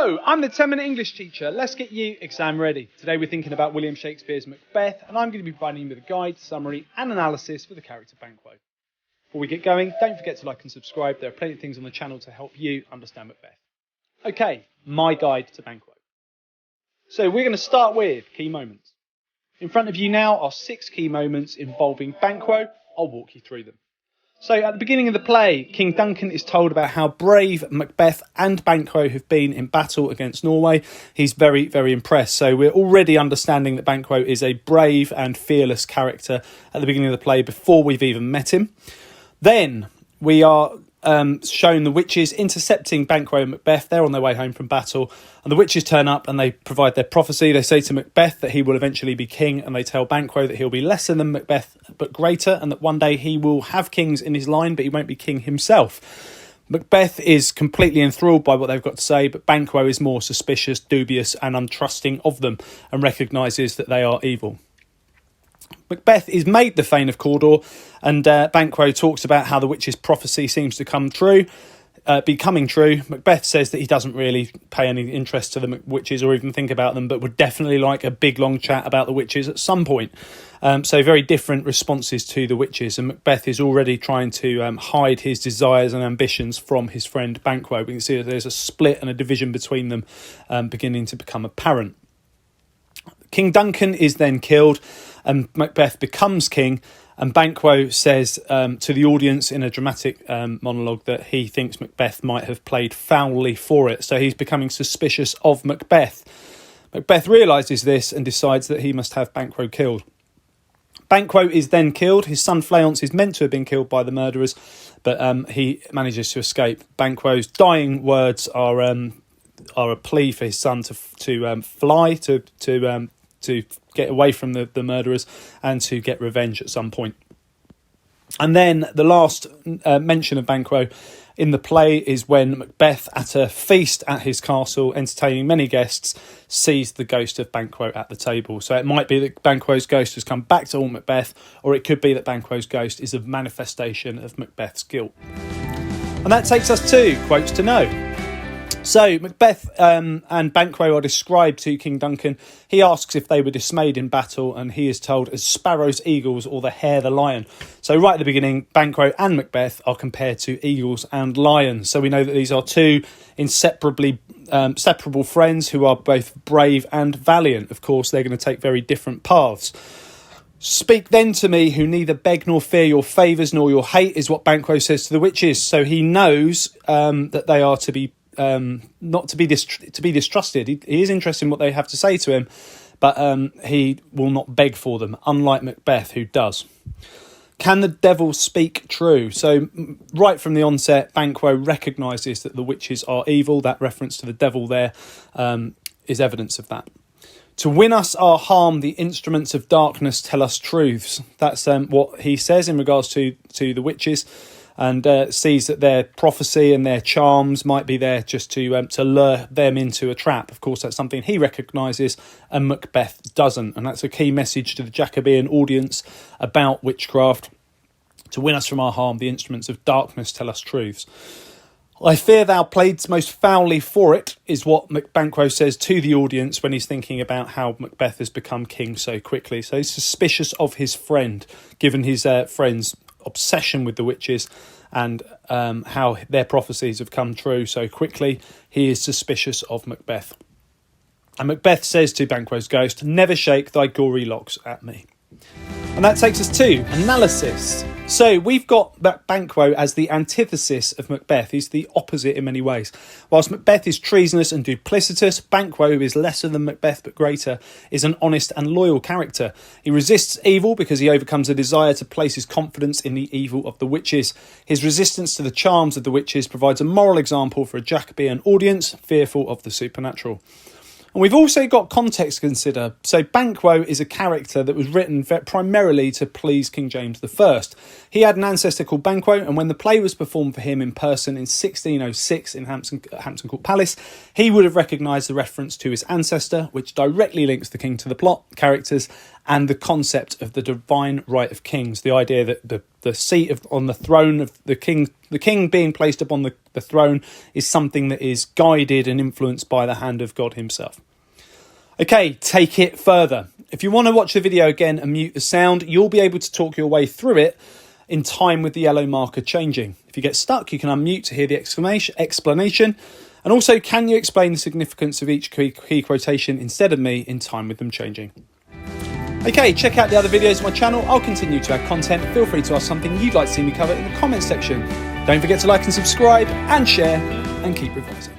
Hello, I'm the 10-minute English teacher. Let's get you exam ready. Today we're thinking about William Shakespeare's Macbeth, and I'm going to be providing you with a guide, summary and analysis for the character Banquo. Before we get going, don't forget to like and subscribe. There are plenty of things on the channel to help you understand Macbeth. Okay, my guide to Banquo. So we're going to start with key moments. In front of you now are 6 key moments involving Banquo. I'll walk you through them. So at the beginning of the play, King Duncan is told about how brave Macbeth and Banquo have been in battle against Norway. He's very, very impressed. So we're already understanding that Banquo is a brave and fearless character at the beginning of the play before we've even met him. Then we are shown the witches intercepting Banquo and Macbeth. They're on their way home from battle, and the witches turn up and they provide their prophecy. They say to Macbeth that he will eventually be king, and they tell Banquo that he'll be lesser than Macbeth but greater, and that one day he will have kings in his line, but he won't be king himself. Macbeth is completely enthralled by what they've got to say, but Banquo is more suspicious, dubious and untrusting of them, and recognises that they are evil. Macbeth is made the Thane of Cawdor, and Banquo talks about how the witch's prophecy seems to be coming true. Macbeth says that he doesn't really pay any interest to the witches or even think about them, but would definitely like a big long chat about the witches at some point. So very different responses to the witches, and Macbeth is already trying to hide his desires and ambitions from his friend Banquo. We can see that there's a split and a division between them beginning to become apparent. King Duncan is then killed, and Macbeth becomes king, and Banquo says to the audience in a dramatic monologue that he thinks Macbeth might have played foully for it, so he's becoming suspicious of Macbeth. Macbeth realises this and decides that he must have Banquo killed. Banquo is then killed. His son Fleance is meant to have been killed by the murderers, but he manages to escape. Banquo's dying words are a plea for his son to fly, to get away from the murderers and to get revenge at some point. And then the last mention of Banquo in the play is when Macbeth, at a feast at his castle, entertaining many guests, sees the ghost of Banquo at the table. So it might be that Banquo's ghost has come back to haunt Macbeth, or it could be that Banquo's ghost is a manifestation of Macbeth's guilt. And that takes us to quotes to know. So Macbeth and Banquo are described to King Duncan. He asks if they were dismayed in battle, and he is told as sparrows, eagles, or the hare, the lion. So right at the beginning, Banquo and Macbeth are compared to eagles and lions. So we know that these are two separable friends who are both brave and valiant. Of course, they're going to take very different paths. Speak then to me, who neither beg nor fear your favours nor your hate, is what Banquo says to the witches. So he knows that they are to be not to be distrusted. He is interested in what they have to say to him, but he will not beg for them, unlike Macbeth, who does. Can the devil speak true? So right from the onset, Banquo recognises that the witches are evil. That reference to the devil there is evidence of that. To win us our harm, the instruments of darkness tell us truths. That's what he says in regards to the witches, and sees that their prophecy and their charms might be there just to lure them into a trap. Of course, that's something he recognises and Macbeth doesn't, and that's a key message to the Jacobean audience about witchcraft. To win us from our harm, the instruments of darkness tell us truths. I fear thou playedst most foully for it, is what Banquo says to the audience when he's thinking about how Macbeth has become king so quickly. So he's suspicious of his friend, given his friend's obsession with the witches and how their prophecies have come true so quickly. He is suspicious of Macbeth. And Macbeth says to Banquo's ghost, "Never shake thy gory locks at me." And that takes us to analysis. So we've got Banquo as the antithesis of Macbeth. He's the opposite in many ways. Whilst Macbeth is treasonous and duplicitous, Banquo, who is lesser than Macbeth but greater, is an honest and loyal character. He resists evil because he overcomes a desire to place his confidence in the evil of the witches. His resistance to the charms of the witches provides a moral example for a Jacobean audience fearful of the supernatural. And we've also got context to consider. So Banquo is a character that was written primarily to please King James I. He had an ancestor called Banquo, and when the play was performed for him in person in 1606 in Hampton Court Palace, he would have recognised the reference to his ancestor, which directly links the king to the plot, characters and the concept of the divine right of kings, the idea that the seat on the throne of the king being placed upon the throne is something that is guided and influenced by the hand of God himself. Okay, take it further. If you want to watch the video again and mute the sound, you'll be able to talk your way through it in time with the yellow marker changing. If you get stuck, you can unmute to hear the explanation. And also, can you explain the significance of each key quotation instead of me in time with them changing? Okay, check out the other videos on my channel. I'll continue to add content. Feel free to ask something you'd like to see me cover in the comments section. Don't forget to like and subscribe and share, and keep revising.